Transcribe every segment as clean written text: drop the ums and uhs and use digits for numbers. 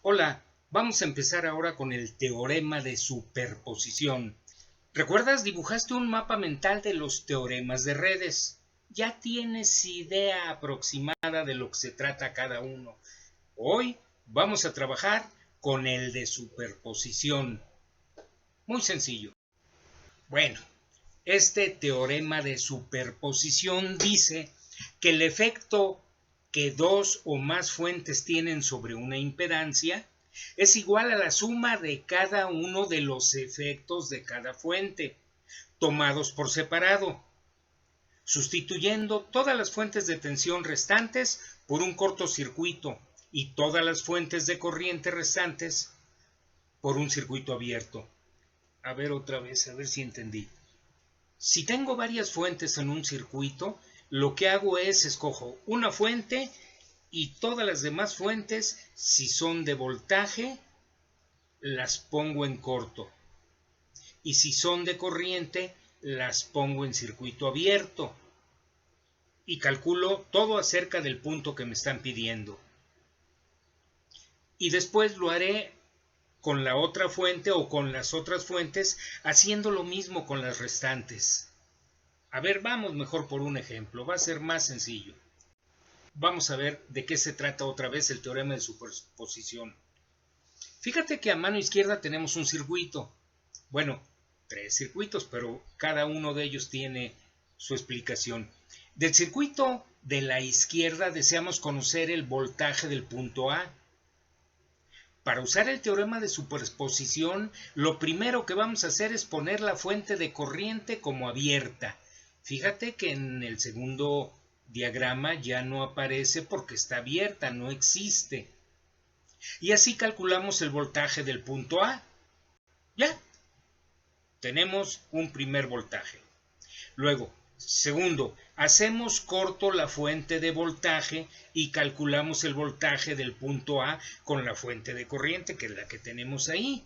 Hola, vamos a empezar ahora con el teorema de superposición. ¿Recuerdas? Dibujaste un mapa mental de los teoremas de redes. Ya tienes idea aproximada de lo que se trata cada uno. Hoy vamos a trabajar con el de superposición. Muy sencillo. Bueno, este teorema de superposición dice que el efecto que dos o más fuentes tienen sobre una impedancia es igual a la suma de cada uno de los efectos de cada fuente, tomados por separado, sustituyendo todas las fuentes de tensión restantes por un cortocircuito y todas las fuentes de corriente restantes por un circuito abierto. A ver otra vez, a ver si entendí. Si tengo varias fuentes en un circuito, lo que hago es escojo una fuente y todas las demás fuentes, si son de voltaje, las pongo en corto. Y si son de corriente, las pongo en circuito abierto. Y calculo todo acerca del punto que me están pidiendo. Y después lo haré con la otra fuente o con las otras fuentes, haciendo lo mismo con las restantes. A ver, vamos mejor por un ejemplo, va a ser más sencillo. Vamos a ver de qué se trata otra vez el teorema de superposición. Fíjate que a mano izquierda tenemos un circuito. Bueno, tres circuitos, pero cada uno de ellos tiene su explicación. Del circuito de la izquierda deseamos conocer el voltaje del punto A. Para usar el teorema de superposición, lo primero que vamos a hacer es poner la fuente de corriente como abierta. Fíjate que en el segundo diagrama ya no aparece porque está abierta, no existe. Y así calculamos el voltaje del punto A. Ya, tenemos un primer voltaje. Luego, segundo, hacemos corto la fuente de voltaje y calculamos el voltaje del punto A con la fuente de corriente, que es la que tenemos ahí.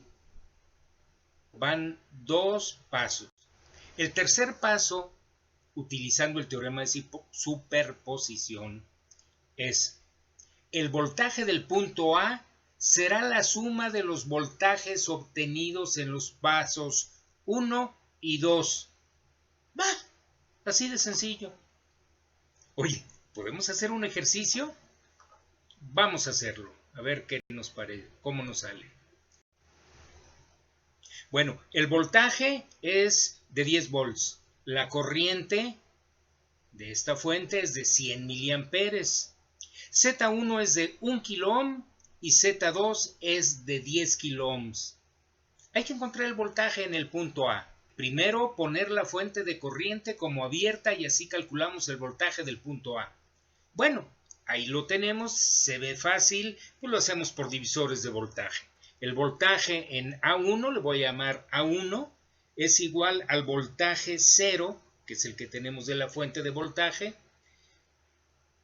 Van dos pasos. El tercer paso, utilizando el teorema de superposición, es el voltaje del punto A será la suma de los voltajes obtenidos en los pasos 1 y 2. ¡Va! Así de sencillo. Oye, ¿podemos hacer un ejercicio? Vamos a hacerlo. A ver qué nos parece, cómo nos sale. Bueno, el voltaje es de 10 volts. La corriente de esta fuente es de 100 miliamperes. Z1 es de 1 kiloohm y Z2 es de 10 kiloohms. Hay que encontrar el voltaje en el punto A. Primero poner la fuente de corriente como abierta y así calculamos el voltaje del punto A. Bueno, ahí lo tenemos, se ve fácil, pues lo hacemos por divisores de voltaje. El voltaje en A1, le voy a llamar A1, es igual al voltaje 0, que es el que tenemos de la fuente de voltaje,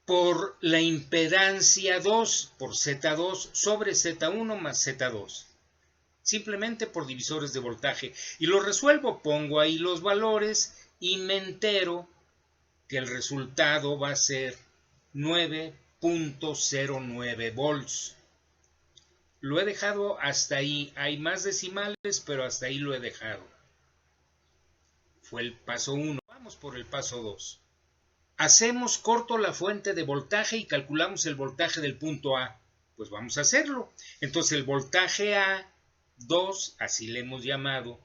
por la impedancia 2, por Z2, sobre Z1 más Z2. Simplemente por divisores de voltaje. Y lo resuelvo, pongo ahí los valores y me entero que el resultado va a ser 9.09 volts. Lo he dejado hasta ahí. Hay más decimales, pero hasta ahí lo he dejado. Fue el paso 1. Vamos por el paso 2. Hacemos corto la fuente de voltaje y calculamos el voltaje del punto A. Pues vamos a hacerlo. Entonces el voltaje A2, así le hemos llamado,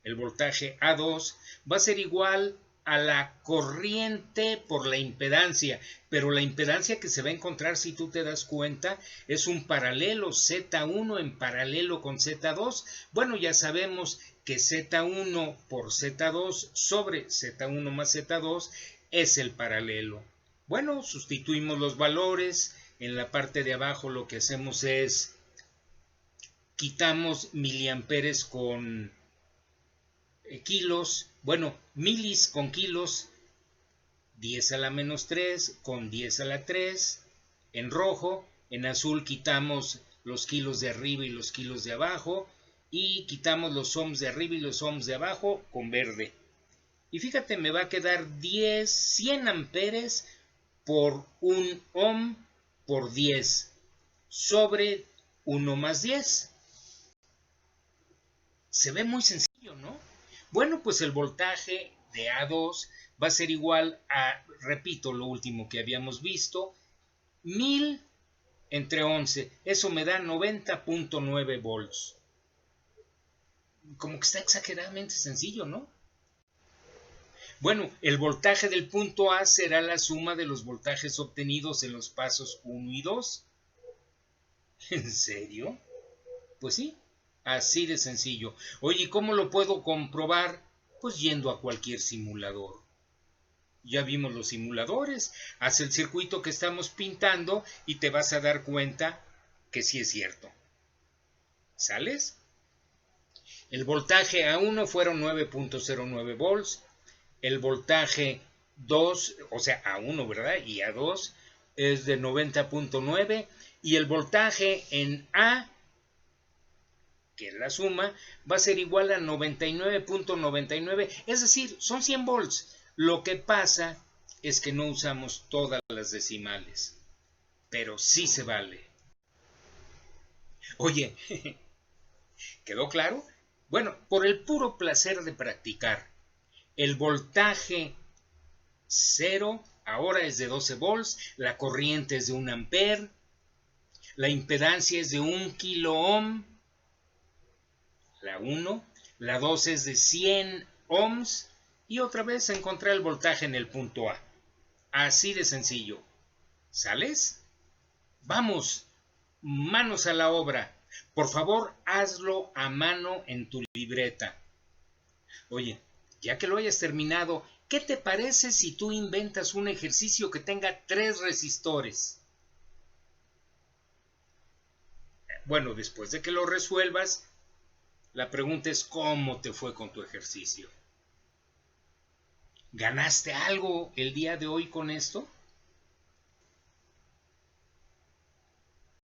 el voltaje A2 va a ser igual a la corriente por la impedancia, pero la impedancia que se va a encontrar, si tú te das cuenta, es un paralelo, Z1 en paralelo con Z2. Bueno, ya sabemos que Z1 por Z2 sobre Z1 más Z2 es el paralelo. Bueno, sustituimos los valores. En la parte de abajo lo que hacemos es quitamos miliamperes con kilos, bueno, milis con kilos, 10 a la menos 3 con 10 a la 3, en rojo, en azul quitamos los kilos de arriba y los kilos de abajo, y quitamos los ohms de arriba y los ohms de abajo con verde. Y fíjate, me va a quedar 100 amperes por 1 ohm por 10 sobre 1 más 10. Se ve muy sencillo, ¿no? Bueno, pues el voltaje de A2 va a ser igual a, repito, lo último que habíamos visto, 1000 entre 11. Eso me da 90.9 volts. Como que está exageradamente sencillo, ¿no? Bueno, el voltaje del punto A será la suma de los voltajes obtenidos en los pasos 1 y 2. ¿En serio? Pues sí, así de sencillo. Oye, ¿cómo lo puedo comprobar? Pues yendo a cualquier simulador. Ya vimos los simuladores. Haz el circuito que estamos pintando y te vas a dar cuenta que sí es cierto. ¿Sales? El voltaje A1 fueron 9.09 volts. El voltaje 2, o sea, A1, ¿verdad? Y A2 es de 90.9. Y el voltaje en A, que es la suma, va a ser igual a 99.99. Es decir, son 100 volts. Lo que pasa es que no usamos todas las decimales. Pero sí se vale. Oye, ¿quedó claro? Bueno, por el puro placer de practicar, el voltaje 0 ahora es de 12 volts, la corriente es de 1 ampere, la impedancia es de 1 kilo ohm, la 1, la 2 es de 100 ohms y otra vez encontré el voltaje en el punto A. Así de sencillo. ¿Sales? Vamos, manos a la obra. Por favor, hazlo a mano en tu libreta. Oye, ya que lo hayas terminado, ¿qué te parece si tú inventas un ejercicio que tenga 3 resistores? Bueno, después de que lo resuelvas, la pregunta es ¿cómo te fue con tu ejercicio? ¿Ganaste algo el día de hoy con esto?